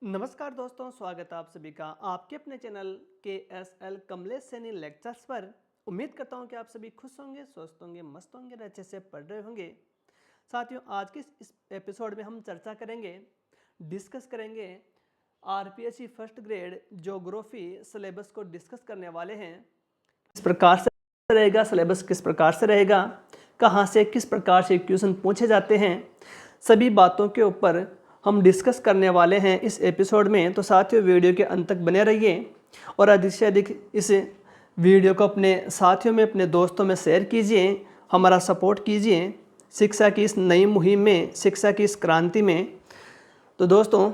नमस्कार दोस्तों, स्वागत है आप सभी का आपके अपने channel KSL Kamlesh Saini lectures पर। उम्मीद करता हूं कि आप सभी खुश होंगे, स्वस्थ होंगे, मस्त होंगे, अच्छे से पढ़ रहे होंगे। साथियों, आज के इस एपिसोड में हम चर्चा करेंगे, डिस्कस करेंगे RPSC first grade geography syllabus को डिस्कस करने वाले हैं। किस प्रकार से रहेगा सिलेबस, किस प्रकार से रहेगा, कहाँ से किस प्रकार से क्वेश्चन पूछे जाते हैं, सभी बातों के ऊपर हम डिस्कस करने वाले हैं इस एपिसोड में। तो साथियों, वीडियो के अंत तक बने रहिए और अधिक से अधिक इस वीडियो को अपने साथियों में, अपने दोस्तों में शेयर कीजिए, हमारा सपोर्ट कीजिए शिक्षा की इस नई मुहिम में, शिक्षा की इस क्रांति में। तो दोस्तों,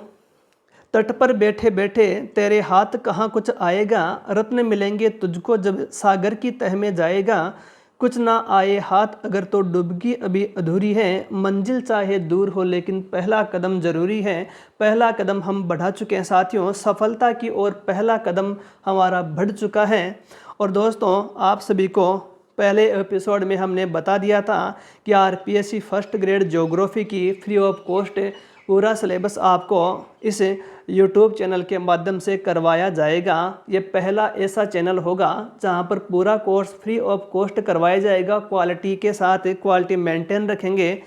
तट पर बैठे बैठे तेरे हाथ कहाँ कुछ आएगा, रत्न मिलेंगे तुझको जब सागर की तह में जाएगा। कुछ ना आए हाथ अगर तो डुबकी अभी अधूरी है, मंजिल चाहे दूर हो लेकिन पहला कदम जरूरी है। पहला कदम हम बढ़ा चुके हैं साथियों, सफलता की ओर पहला कदम हमारा बढ़ चुका है। और दोस्तों, आप सभी को पहले एपिसोड में हमने बता दिया था कि RPSC फर्स्ट ग्रेड ज्योग्राफी की फ्री ऑफ कॉस्ट पूरा सिलेबस आपको इस YouTube चैनल के माध्यम से करवाया जाएगा। ये पहला ऐसा चैनल होगा जहां पर पूरा कोर्स फ्री ऑफ कॉस्ट करवाया जाएगा, क्वालिटी के साथ, क्वालिटी मेंटेन रखेंगे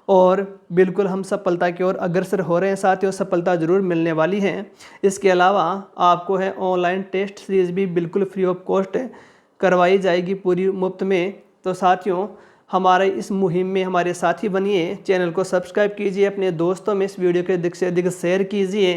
और बिल्कुल हम सफलता की ओर अग्रसर हो रहे हैं साथियों, सफलता ज़रूर मिलने वाली है। इसके अलावा आपको है ऑनलाइन टेस्ट सीरीज भी बिल्कुल फ्री ऑफ कॉस्ट करवाई जाएगी, पूरी मुफ्त में। तो साथियों, हमारे इस मुहिम में हमारे साथी बनिए, चैनल को सब्सक्राइब कीजिए, अपने दोस्तों में इस वीडियो को अधिक से अधिक शेयर कीजिए।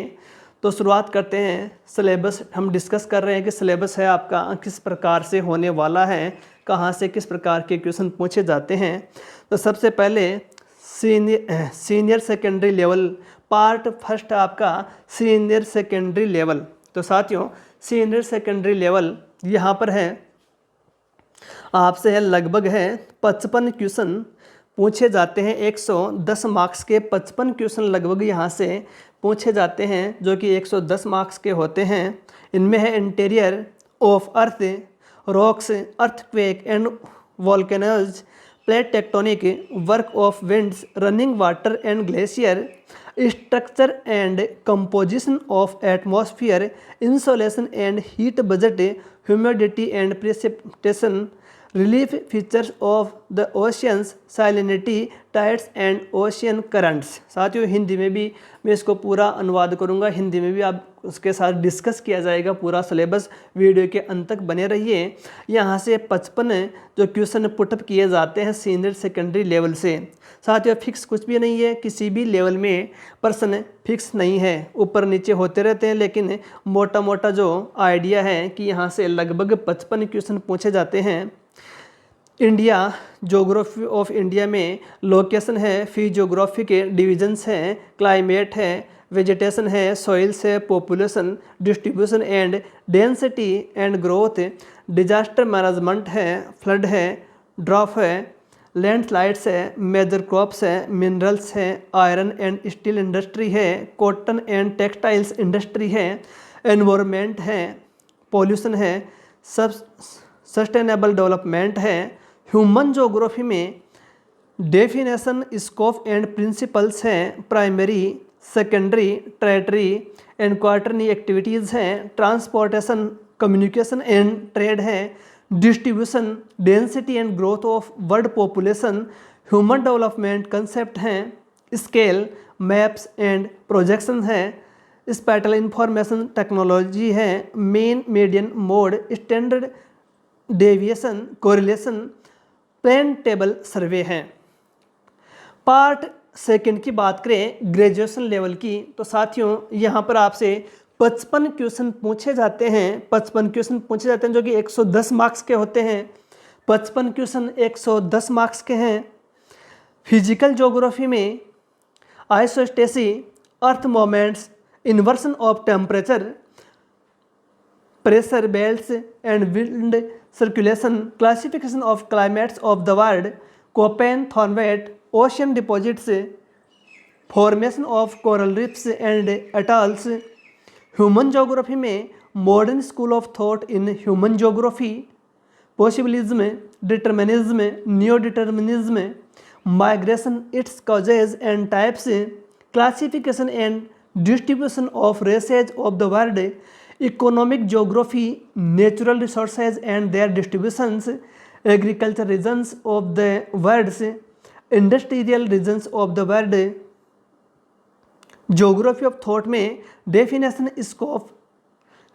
तो शुरुआत करते हैं। सिलेबस हम डिस्कस कर रहे हैं कि सिलेबस है आपका किस प्रकार से होने वाला है, कहाँ से किस प्रकार के क्वेश्चन पूछे जाते हैं। तो सबसे पहले senior secondary level part first आपका सीनियर सेकेंडरी लेवल। तो साथियों, सीनियर सेकेंडरी लेवल यहाँ पर है, आपसे है लगभग है 55 क्वेश्चन पूछे जाते हैं। 110 मार्क्स के 55 क्वेश्चन लगभग यहाँ से पूछे जाते हैं, जो कि 110 मार्क्स के होते हैं। इनमें है interior of earth, rocks, earthquake and volcanoes, plate tectonic, work of winds, running water and glacier, structure and composition of atmosphere, insolation and heat budget, humidity and precipitation, relief features of the oceans, salinity, tides and ocean currents. साथियों, हिंदी में भी मैं इसको पूरा अनुवाद करूंगा, हिंदी में भी आप उसके साथ डिस्कस किया जाएगा पूरा सिलेबस। वीडियो के अंत तक बने रहिए। यहाँ से 55 जो क्वेश्चन पुटअप किए जाते हैं सीनियर सेकेंडरी लेवल से। साथियों, फिक्स कुछ भी नहीं है, किसी भी लेवल में प्रश्न फिक्स नहीं है, ऊपर नीचे होते रहते हैं, लेकिन मोटा मोटा जो आइडिया है कि यहाँ से लगभग 55 क्वेश्चन पूछे जाते हैं। इंडिया, ज्योग्राफी ऑफ इंडिया में लोकेशन है, फिजियोग्राफी के डिविजन्स हैं, क्लाइमेट है, वेजिटेशन है, सॉइल्स है, population, distribution and density and growth, disaster management है, फ्लड है, ड्रॉप है, लैंडस्लाइड्स है, मेजर क्रॉप्स है, मिनरल्स है, आयरन एंड स्टील इंडस्ट्री है, कॉटन एंड टेक्सटाइल्स इंडस्ट्री है, एनवायरनमेंट है, पॉल्यूशन है, सब सस्टेनेबल डेवलपमेंट है। ह्यूमन ज्योग्राफी में डेफिनेशन, स्कोप एंड प्रिंसिपल्स हैं, primary, secondary, tertiary and quaternary activities हैं, ट्रांसपोर्टेशन, कम्युनिकेशन एंड ट्रेड है, distribution, density and growth of world population, human development concept हैं, स्केल, मैप्स एंड प्रोजेक्शन है, spatial information technology है, mean median mode, standard deviation, correlation, plane table survey हैं। Part second की बात करें graduation level की, तो साथियों यहाँ पर आपसे 55 क्वेश्चन पूछे जाते हैं। 55 क्वेश्चन पूछे जाते हैं जो कि 110 मार्क्स के होते हैं। 55 क्वेश्चन 110 मार्क्स के हैं। फिजिकल ज्योग्राफी में isostasy, earth movements, inversion of temperature, pressure belts and wind circulation, classification of climates of the world, Koppen Thornthwaite, ocean deposits, formation of coral reefs and atolls. Human geography में modern school of thought in human geography, possibilism, determinism, neo determinism, migration, its causes and types, classification and distribution of races of the world, economic geography, natural resources and their distributions, agriculture regions of the world, industrial regions of the world, geography of thought में definition, scope,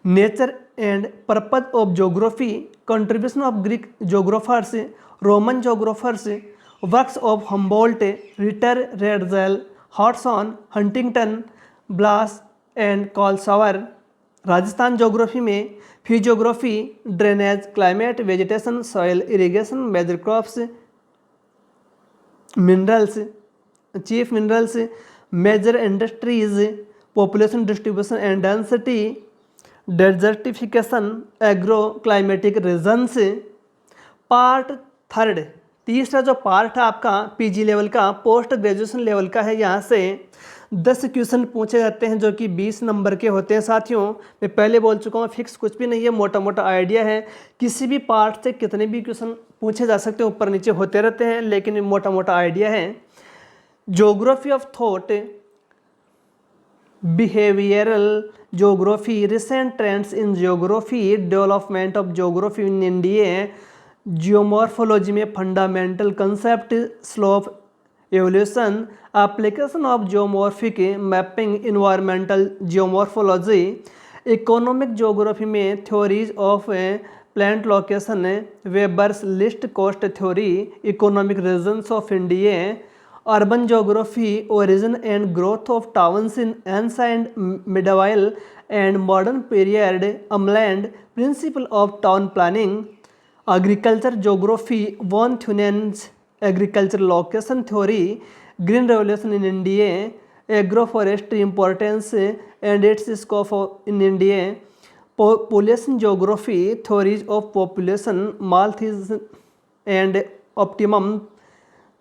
nature and purpose of geography, contribution of Greek geographers, Roman geographers, works of Humboldt, Ritter, Ratzel, Hodgson, Huntington, Blache and Carl Sauer. Rajasthan geography में physiography, drainage, climate, vegetation, soil, irrigation, major crops, minerals, chief minerals, major industries, population distribution and density, desertification, agro climatic regions. Part third, तीसरा जो part है आपका PG level का, post graduation level का है। यहाँ से 10 क्वेश्चन पूछे जाते हैं जो कि 20 नंबर के होते हैं। साथियों मैं पहले बोल चुका हूँ, फिक्स कुछ भी नहीं है, मोटा मोटा आइडिया है। किसी भी पार्ट से कितने भी क्वेश्चन पूछे जा सकते हैं, ऊपर नीचे होते रहते हैं, लेकिन मोटा मोटा आइडिया है। Geography of thought, behavioural geography, recent trends in geography, development of geography in India, geomorphology में fundamental concept, slope evolution, application of geomorphic mapping, environmental geomorphology, economic geography में theories of plant location, Weber's least cost theory, economic regions of India, urban geography, origin and growth of towns in ancient medieval and modern period, umland, principle of town planning, agriculture geography, von Thunen's agriculture location theory, green revolution in India, agro forestry importance and its scope in India, population geography, theories of population, Malthus and optimum,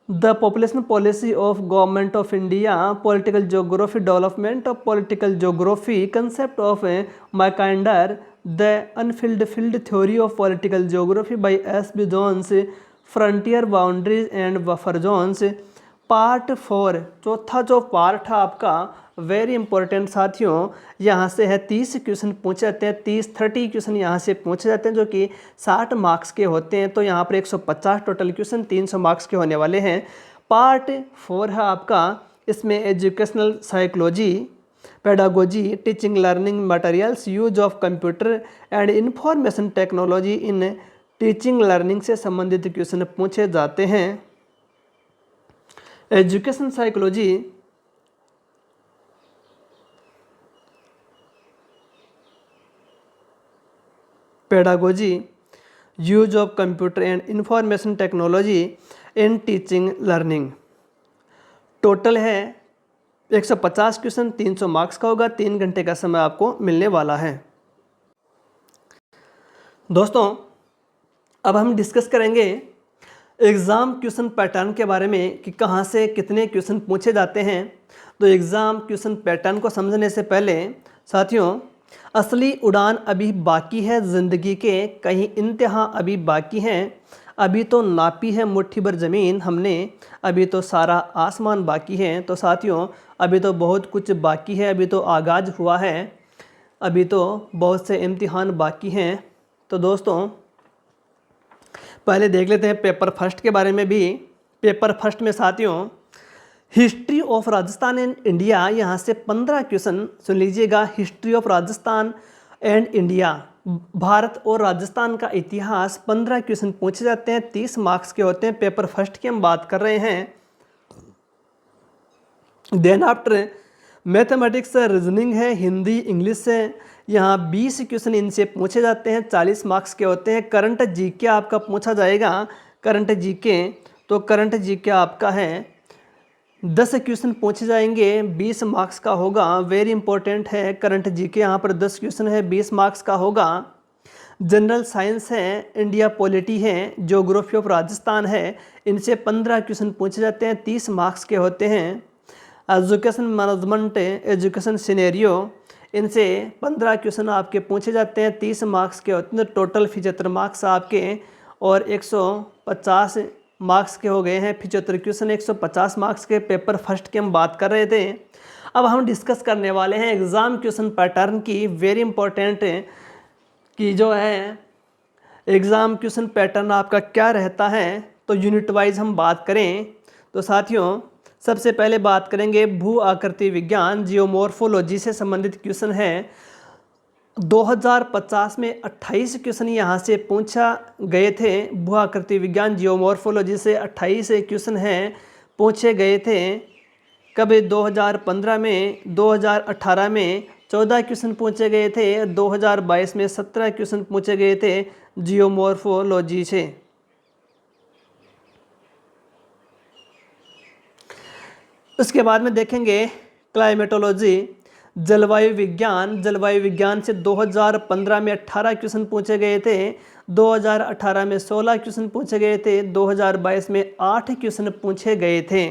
the population policy of government of India, political geography, development of political geography, concept of Mackinder, the unified field theory of political geography by S B. Jones, frontier boundaries and buffer zones. Part 4, चौथा जो part है आपका very important साथियों, यहाँ से है 30 question पूछे जाते हैं, 30 क्वेश्चन यहाँ से पूछे जाते हैं जो कि 60 मार्क्स के होते हैं। तो यहाँ पर 150 टोटल क्वेश्चन 300 मार्क्स के होने वाले हैं। पार्ट 4 है आपका, इसमें educational psychology, pedagogy, teaching learning materials, use of computer and information technology in teaching learning से संबंधित क्वेश्चन पूछे जाते हैं। Education psychology, pedagogy, use of computer and information technology in teaching learning. Total है 150 क्वेश्चन, 300 मार्क्स का होगा, 3 घंटे का समय आपको मिलने वाला है। दोस्तों अब हम डिस्कस करेंगे एग्ज़ाम क्वेश्चन पैटर्न के बारे में कि कहाँ से कितने क्वेश्चन पूछे जाते हैं। तो एग्ज़ाम क्वेश्चन पैटर्न को समझने से पहले साथियों, असली उड़ान अभी बाकी है ज़िंदगी के, कहीं इंतहा अभी बाकी हैं, अभी तो नापी है मुट्ठी भर ज़मीन हमने, अभी तो सारा आसमान बाकी है। तो साथियों अभी तो बहुत कुछ बाकी है, अभी तो आगाज़ हुआ है, अभी तो बहुत से इम्तिहान बाकी हैं। तो दोस्तों पहले देख लेते हैं पेपर फर्स्ट के बारे में भी। पेपर फर्स्ट में साथियों history of Rajasthan and India, यहाँ से 15 क्वेश्चन सुन लीजिएगा। History of Rajasthan and India, Bharat और राजस्थान का इतिहास, 15 क्वेश्चन पूछे जाते हैं, 30 मार्क्स के होते हैं। पेपर फर्स्ट की हम बात कर रहे हैं। देन आफ्टर मैथमेटिक्स रीजनिंग है, हिंदी इंग्लिश से यहाँ 20 क्वेश्चन इनसे पूछे जाते हैं, 40 मार्क्स के होते हैं। करंट जीके आपका पूछा जाएगा, करंट जीके, तो करंट जीके आपका है 10 क्वेश्चन पूछे जाएंगे, 20 मार्क्स का होगा। वेरी इंपॉर्टेंट है करंट जीके, यहाँ पर 10 क्वेश्चन है, 20 मार्क्स का होगा। जनरल साइंस है, इंडिया पॉलिटी है, ज्योग्राफी ऑफ राजस्थान है, इनसे 15 क्वेश्चन पूछे जाते हैं, 30 मार्क्स के होते हैं। एजुकेशन मैनेजमेंट, एजुकेशन सिनेरियो, इनसे 15 क्वेश्चन आपके पूछे जाते हैं, 30 मार्क्स के होते हैं। टोटल 75 मार्क्स आपके और 150 मार्क्स के हो गए हैं। 75 क्वेश्चन 150 मार्क्स के पेपर फर्स्ट की हम बात कर रहे थे। अब हम डिस्कस करने वाले हैं एग्ज़ाम क्वेश्चन पैटर्न की वेरी इंपॉर्टेंट की जो है एग्ज़ाम क्वेश्चन पैटर्न आपका क्या रहता है। तो यूनिट वाइज हम बात करें तो साथियों सबसे पहले बात करेंगे भू आकृति विज्ञान जियोमॉर्फोलॉजी से संबंधित क्वेश्चन है। 2050 में 28 क्वेश्चन यहाँ से पूछा गए थे। भू आकृति विज्ञान जियोमॉर्फोलॉजी से 28 क्वेश्चन हैं पूछे गए थे। कब? 2015 में, 2018 में 14 क्वेश्चन पूछे गए थे, 2022 में 17 क्वेश्चन पूछे गए थे जियोमॉर्फोलॉजी से। उसके बाद में देखेंगे क्लाइमेटोलॉजी जलवायु विज्ञान से 2015 में 18 क्वेश्चन पूछे गए थे, 2018 में 16 क्वेश्चन पूछे गए थे, 2022 में 8 क्वेश्चन पूछे गए थे।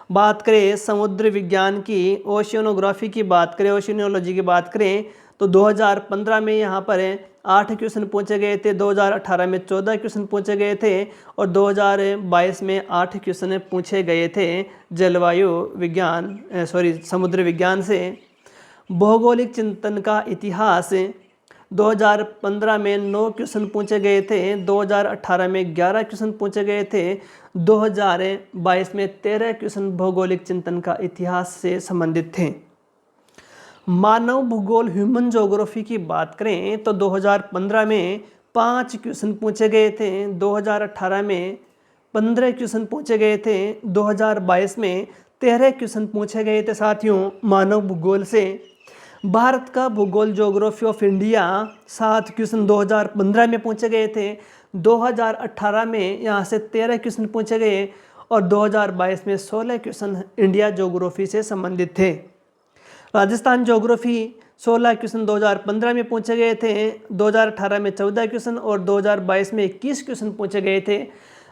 बात करें समुद्र विज्ञान की, ओशियनोग्राफी की बात करें, ओशियनोलॉजी की बात करें तो 2015 में यहाँ पर 8 क्वेश्चन पूछे गए थे, 2018 में 14 क्वेश्चन पूछे गए थे और 2022 में 8 क्वेश्चन पूछे गए थे समुद्र विज्ञान से। भौगोलिक चिंतन का इतिहास 2015 में 9 क्वेश्चन पूछे गए थे, 2018 में 11 क्वेश्चन पूछे गए थे, 2022 में 13 क्वेश्चन भौगोलिक चिंतन का इतिहास से संबंधित थे। मानव भूगोल ह्यूमन ज्योग्राफी की बात करें तो 2015 में 5 क्वेश्चन पूछे गए थे, 2018 में 15 क्वेश्चन पूछे गए थे, 2022 में 13 क्वेश्चन पूछे गए थे साथियों मानव भूगोल से। भारत का भूगोल ज्योग्राफी ऑफ इंडिया 7 क्वेश्चन 2015 में पूछे गए थे, 2018 में यहाँ से 13 क्वेश्चन पूछे गए और 2022 में 16 क्वेश्चन इंडिया ज्योग्राफी से संबंधित थे। राजस्थान ज्योग्राफी 16 क्वेश्चन 2015 में पूछे गए थे, 2018 में 14 क्वेश्चन और 2022 में 21 क्वेश्चन पूछे गए थे।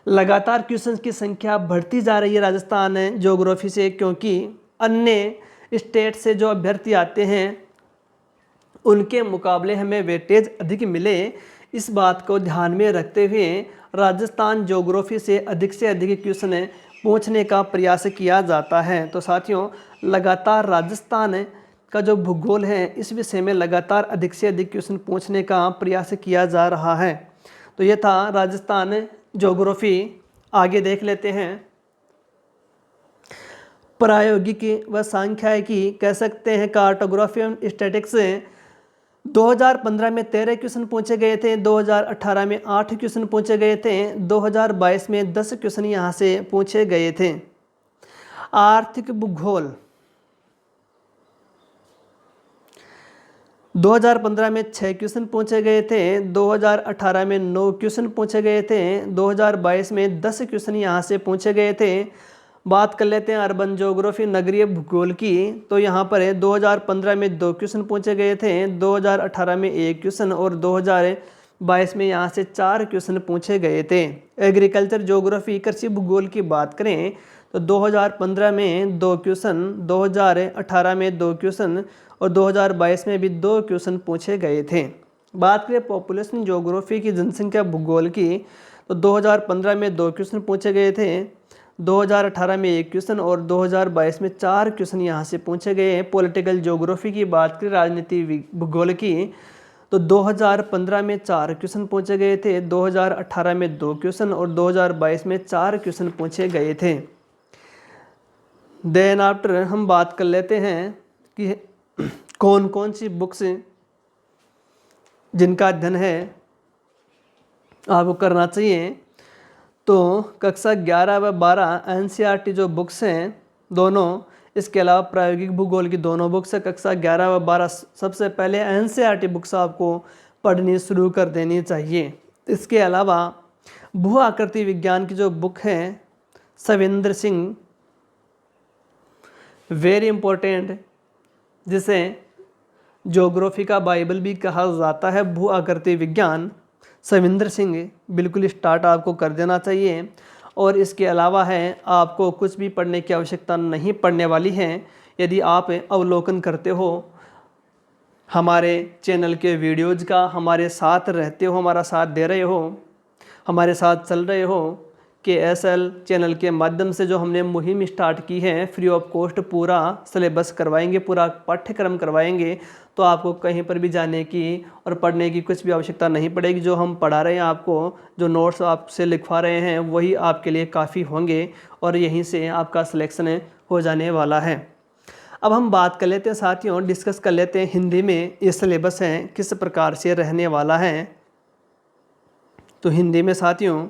लगातार क्वेश्चन की संख्या बढ़ती जा रही है राजस्थान ज्योग्राफी से, क्योंकि अन्य स्टेट से जो अभ्यर्थी आते हैं उनके मुकाबले हमें वेटेज अधिक मिले, इस बात को ध्यान में रखते हुए राजस्थान ज्योग्राफी से अधिक क्वेश्चन पूछने का प्रयास किया जाता है। तो साथियों लगातार राजस्थान का जो भूगोल है इस विषय में लगातार अधिक से अधिक क्वेश्चन पूछने का प्रयास किया जा रहा है। तो ये था राजस्थान ज्योग्राफी। आगे देख लेते हैं प्रायोगिकी व सांख्यिकी कह सकते हैं कार्टोग्राफी एंड स्टैटिक्स। 2015 में 13 क्वेश्चन पूछे गए थे, 2018 में 8 क्वेश्चन पूछे गए थे, 2022 में 10 क्वेश्चन यहाँ से पूछे गए थे। आर्थिक भूगोल 2015 में 6 क्वेश्चन पूछे गए थे, 2018 में 9 क्वेश्चन पूछे गए थे, 2022 में 10 क्वेश्चन यहाँ से पूछे गए थे। बात कर लेते हैं अर्बन ज्योग्राफी नगरीय भूगोल की, तो यहाँ पर है 2015 में 2 क्वेश्चन पूछे गए थे, 2018 में 1 क्वेश्चन और 2022 में यहाँ से 4 क्वेश्चन पूछे गए थे। एग्रीकल्चर ज्योग्राफी कृषि भूगोल की बात करें तो 2015 में 2 क्वेश्चन, 2018 में 2 क्वेश्चन और 2022 में भी 2 क्वेश्चन पूछे गए थे। बात करें पॉपुलेशन ज्योग्राफी की जनसंख्या भूगोल की तो 2015 में 2 क्वेश्चन पूछे गए थे, 2018 में 1 क्वेश्चन और 2022 में 4 क्वेश्चन यहाँ से पूछे गए हैं। पॉलिटिकल ज्योग्राफी की बात करें राजनीति भूगोल की तो 2015 में 4 क्वेश्चन पूछे गए थे, 2018 में 2 क्वेश्चन और 2022 में 4 क्वेश्चन पूछे गए थे। देन आफ्टर हम बात कर लेते हैं कि कौन कौन सी बुक्स जिनका अध्ययन है आपको करना चाहिए। तो कक्षा 11 व 12 एनसीईआरटी जो बुक्स हैं दोनों, इसके अलावा प्रायोगिक भूगोल की दोनों बुक्स है कक्षा 11 व 12। सबसे पहले एनसीईआरटी बुक्स आपको पढ़नी शुरू कर देनी चाहिए। इसके अलावा भू आकृति विज्ञान की जो बुक है सविंदर सिंह, वेरी इम्पोर्टेंट, जिसे ज्योग्राफी का बाइबल भी कहा जाता है, भू आकृति विज्ञान सविंदर सिंह बिल्कुल स्टार्ट आपको कर देना चाहिए। और इसके अलावा है आपको कुछ भी पढ़ने की आवश्यकता नहीं पड़ने वाली है। यदि आप अवलोकन करते हो हमारे चैनल के वीडियोज़ का, हमारे साथ रहते हो, हमारा साथ दे रहे हो, हमारे साथ चल रहे हो, KSL चैनल के माध्यम से जो हमने मुहिम स्टार्ट की है, फ्री ऑफ कॉस्ट पूरा सिलेबस करवाएंगे, पूरा पाठ्यक्रम करवाएंगे, तो आपको कहीं पर भी जाने की और पढ़ने की कुछ भी आवश्यकता नहीं पड़ेगी। जो हम पढ़ा रहे हैं आपको, जो नोट्स आपसे लिखवा रहे हैं, वही आपके लिए काफ़ी होंगे और यहीं से आपका सिलेक्शन हो जाने वाला है। अब हम बात कर लेते हैं साथियों, डिस्कस कर लेते हैं हिंदी में ये सिलेबस है किस प्रकार से रहने वाला है। तो हिंदी में साथियों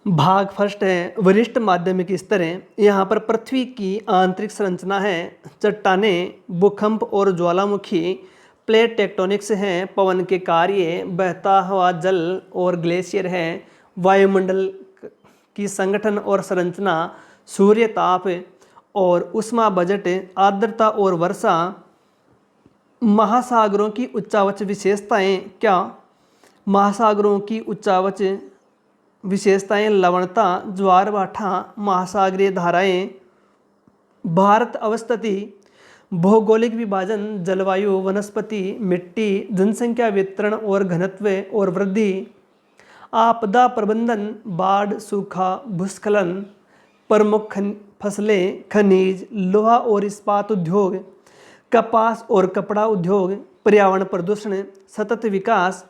भाग फर्स्ट है वरिष्ठ माध्यमिक स्तर है। यहाँ पर पृथ्वी की आंतरिक संरचना है, चट्टानें, भूकंप और ज्वालामुखी, प्लेट टेक्टोनिक्स हैं, पवन के कार्य, बहता हुआ जल और ग्लेशियर है, वायुमंडल की संगठन और संरचना, सूर्य ताप और उष्मा बजट, आर्द्रता और वर्षा, महासागरों की उच्चावच विशेषताएं, क्या महासागरों की उच्चावच विशेषताएं, लवणता, ज्वार भाटा, महासागरीय धाराएं, भारत अवस्थिति, भौगोलिक विभाजन, जलवायु, वनस्पति, मिट्टी, जनसंख्या वितरण और घनत्व और वृद्धि, आपदा प्रबंधन, बाढ़, सूखा, भूस्खलन, प्रमुख फसलें, खनिज, लोहा और इस्पात उद्योग, कपास और कपड़ा उद्योग, पर्यावरण प्रदूषण, सतत विकास,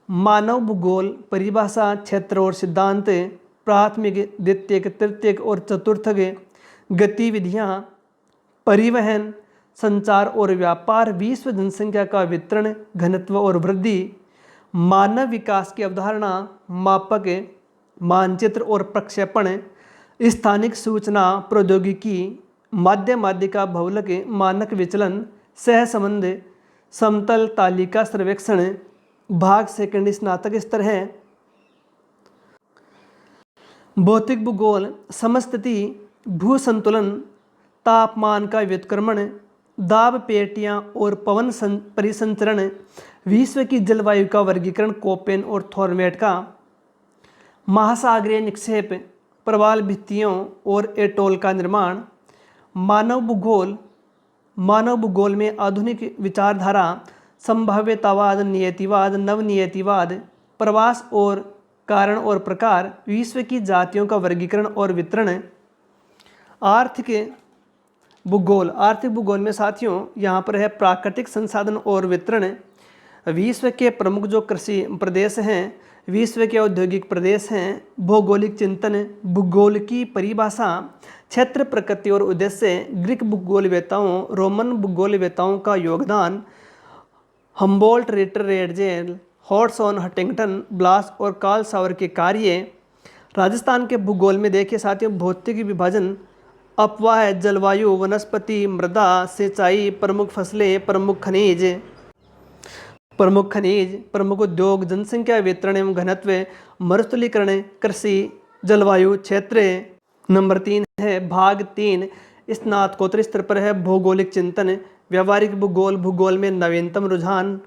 मानव भूगोल, परिभाषा, क्षेत्र और सिद्धांत, प्राथमिक, द्वितीयक, तृतीयक और चतुर्थक, गतिविधियां, परिवहन, संचार और व्यापार, विश्व जनसंख्या का वितरण, घनत्व और वृद्धि, मानव विकास की अवधारणा, मापक, मानचित्र और प्रक्षेपण, स्थानिक सूचना प्रौद्योगिकी, माध्य माध्यिका बहुलक, मानक विचलन, सहसंबंध, समतल तालिका सर्वेक्षण, भाग सेकंड स्नातक स्तर है। भौतिक भूगोल, समस्थिति, भू संतुलन, तापमान का व्युत्क्रमण, दाब पेटियां और पवन परिसंचरण, विश्व की जलवायु का वर्गीकरण कोपेन और थॉर्मेट का, महासागरीय निक्षेप, प्रवाल भित्तियों और एटोल का निर्माण, मानव भूगोल में आधुनिक विचारधारा, संभाव्यतावाद, नियतिवाद, नवनियतिवाद, प्रवास और कारण और प्रकार, विश्व की जातियों का वर्गीकरण और वितरण, आर्थिक भूगोल में साथियों यहाँ पर है प्राकृतिक संसाधन और वितरण, विश्व के प्रमुख जो कृषि प्रदेश हैं, विश्व के औद्योगिक प्रदेश हैं, भौगोलिक चिंतन, भूगोल की परिभाषा, क्षेत्र, प्रकृति और उद्देश्य, ग्रीक भूगोलवेताओं, रोमन भूगोलवेताओं का योगदान, Humboldt, Ritter, Ratzel, Hodgson, Huntington, Blache और कार्ल सावर के कार्य। राजस्थान के भूगोल में देखिए साथियों, भौतिक विभाजन, अपवाह, जलवायु, वनस्पति, मृदा, सिंचाई, प्रमुख फसलें, प्रमुख खनिज, प्रमुख उद्योग, जनसंख्या वितरण एवं घनत्व, मरुस्थलीकरण, कृषि, जलवायु क्षेत्र। नंबर 3 है भाग 3 स्नातकोत्तर स्तर पर है भौगोलिक चिंतन, व्यावहारिक भूगोल में नवीनतम रुझान,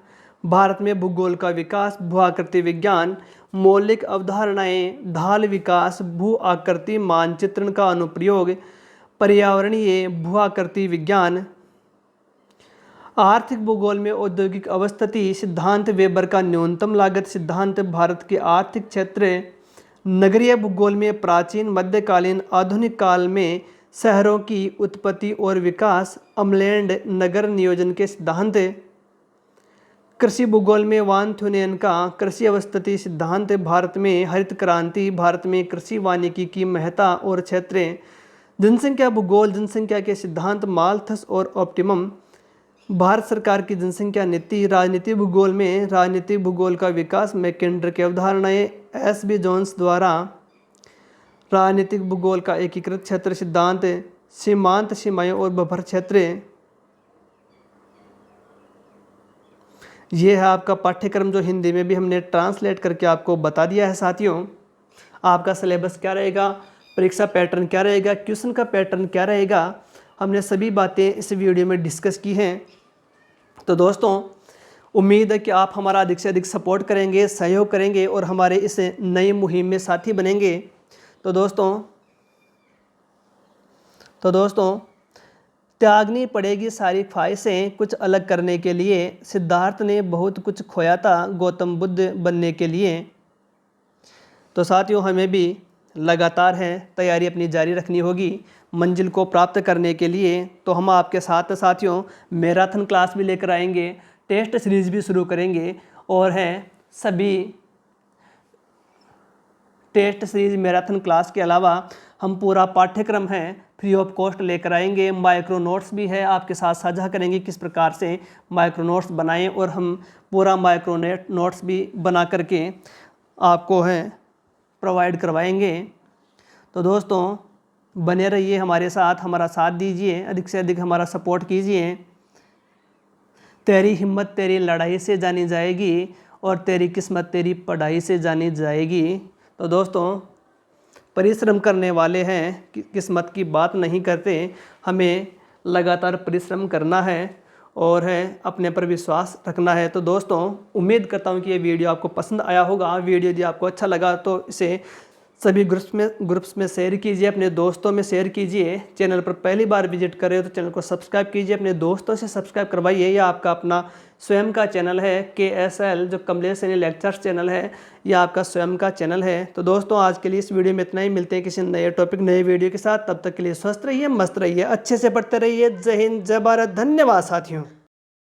भारत में भूगोल का विकास, भू आकृति विज्ञान, मौलिक अवधारणाएं, ढाल विकास, भू आकृति मानचित्रण का अनुप्रयोग, पर्यावरणीय भू आकृति विज्ञान, आर्थिक भूगोल में औद्योगिक अवस्थिति सिद्धांत, वेबर का न्यूनतम लागत सिद्धांत, भारत के आर्थिक क्षेत्र, नगरीय भूगोल में प्राचीन, मध्यकालीन, आधुनिक काल में शहरों की उत्पत्ति और विकास, अमलैंड नगर नियोजन के सिद्धांत, कृषि भूगोल में वान थ्यूनेन का कृषि अवस्थिति सिद्धांत, भारत में हरित क्रांति, भारत में कृषि वानिकी की महत्ता और क्षेत्र, जनसंख्या भूगोल, जनसंख्या के सिद्धांत, माल्थस और ऑप्टिमम, भारत सरकार की जनसंख्या नीति, राजनीति भूगोल में राजनीतिक भूगोल का विकास, मैकेंडर की अवधारणाएं, एस.बी. जोन्स द्वारा राजनीतिक भूगोल का एकीकृत क्षेत्र सिद्धांत, सीमांत सीमाएं और बफर क्षेत्र। ये है आपका पाठ्यक्रम जो हिंदी में भी हमने ट्रांसलेट करके आपको बता दिया है साथियों। आपका सिलेबस क्या रहेगा, परीक्षा पैटर्न क्या रहेगा, क्वेश्चन का पैटर्न क्या रहेगा, हमने सभी बातें इस वीडियो में डिस्कस की हैं। तो दोस्तों उम्मीद है कि आप हमारा अधिक से अधिक सपोर्ट करेंगे, सहयोग करेंगे और हमारे इस नई मुहिम में साथी बनेंगे। तो दोस्तों त्यागनी पड़ेगी सारी ख्वाहिशें कुछ अलग करने के लिए। सिद्धार्थ ने बहुत कुछ खोया था गौतम बुद्ध बनने के लिए। तो साथियों हमें भी लगातार है तैयारी अपनी जारी रखनी होगी मंजिल को प्राप्त करने के लिए। तो हम आपके साथ साथियों मैराथन क्लास भी लेकर आएंगे, टेस्ट सीरीज़ भी शुरू करेंगे और हैं सभी टेस्ट सीरीज मैराथन क्लास के अलावा हम पूरा पाठ्यक्रम है फ्री ऑफ कॉस्ट लेकर आएंगे। माइक्रो नोट्स भी है आपके साथ साझा करेंगे किस प्रकार से माइक्रो नोट्स बनाएं और हम पूरा माइक्रो नोट्स भी बना करके आपको है प्रोवाइड करवाएंगे। तो दोस्तों बने रहिए हमारे साथ, हमारा साथ दीजिए, अधिक से अधिक हमारा सपोर्ट कीजिए। तेरी हिम्मत तेरी लड़ाई से जानी जाएगी और तेरी किस्मत तेरी पढ़ाई से जानी जाएगी। तो दोस्तों परिश्रम करने वाले हैं किस्मत की बात नहीं करते, हमें लगातार परिश्रम करना है और है अपने पर विश्वास रखना है। तो दोस्तों उम्मीद करता हूँ कि ये वीडियो आपको पसंद आया होगा। वीडियो यदि आपको अच्छा लगा तो इसे सभी ग्रुप्स में शेयर कीजिए, अपने दोस्तों में शेयर कीजिए। चैनल पर पहली बार विजिट कर रहे हो तो चैनल को सब्सक्राइब कीजिए, अपने दोस्तों से सब्सक्राइब करवाइए। यह आपका अपना स्वयं का चैनल है KSL, जो कमलेश सैनी लेक्चर्स चैनल है, यह आपका स्वयं का चैनल है। तो दोस्तों आज के लिए इस वीडियो में इतना ही, मिलते हैं किसी नए टॉपिक नए वीडियो के साथ। तब तक के लिए स्वस्थ रहिए, मस्त रहिए, अच्छे से पढ़ते रहिए। जय हिंद, जय भारत, धन्यवाद साथियों।